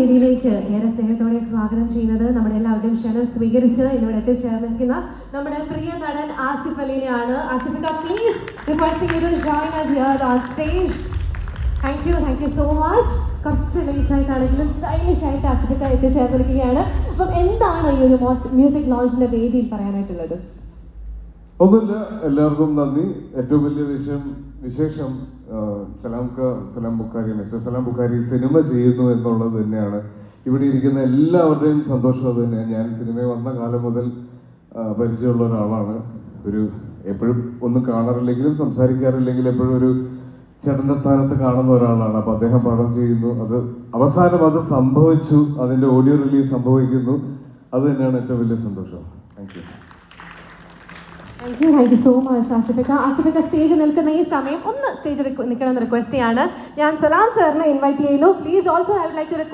വേദിയിലേക്ക് ഏറെ സ്നേഹത്തോടെ സ്വാഗതം ചെയ്യുന്നത് നമ്മുടെ എല്ലാവരുടെയും ക്ഷണം സ്വീകരിച്ച് ഇവിടെ എത്തിച്ചേർന്നിരിക്കുന്ന നമ്മുടെ പ്രിയ നടൻ ആസിഫ് അലിനെയാണ്. ആസിഫിക്ക, please requesting you to join us here on stage. Thank you so much. കുറച്ച് ലേറ്റ് ആയിട്ടാണെങ്കിലും സ്റ്റൈലിഷ് ആയിട്ട് ആസിഫിക്ക എത്തിച്ചേർന്നിരിക്കുകയാണ്. അപ്പം എന്താണ് ഈ ഒരു മ്യൂസിക് ലോഞ്ചിന്റെ വേദിയിൽ പറയാനായിട്ടുള്ളത്? ഒന്നുമില്ല, എല്ലാവർക്കും നന്ദി. ഏറ്റവും വലിയ വിശേഷം സലാം ബുഖാരി സിനിമ ചെയ്യുന്നു എന്നുള്ളത് തന്നെയാണ്. ഇവിടെ ഇരിക്കുന്ന എല്ലാവരുടെയും സന്തോഷം അത് തന്നെയാണ്. ഞാൻ സിനിമയിൽ വന്ന കാലം മുതൽ പരിചയമുള്ള ഒരാളാണ്. എപ്പോഴും ഒന്നും കാണാറില്ലെങ്കിലും സംസാരിക്കാറില്ലെങ്കിലും എപ്പോഴും ഒരു ചേട്ടൻ്റെ സ്ഥാനത്ത് കാണുന്ന ഒരാളാണ്. അപ്പോൾ അദ്ദേഹം പടം ചെയ്യുന്നു, അവസാനം അത് സംഭവിച്ചു, അതിൻ്റെ ഓഡിയോ റിലീസ് സംഭവിക്കുന്നു. അത് തന്നെയാണ് ഏറ്റവും വലിയ സന്തോഷം. താങ്ക് യു സോ മച്ച് ആസിഫിക്ക. സ്റ്റേജിൽ നിൽക്കുന്ന ഈ സമയം ഒന്ന് സ്റ്റേജിൽ നിൽക്കണമെന്ന് റിക്വസ്റ്റ് ചെയ്യാണ്. ഞാൻ സലാം സാറിനെ ഇൻവൈറ്റ് ചെയ്യുന്നു. Please also I would like to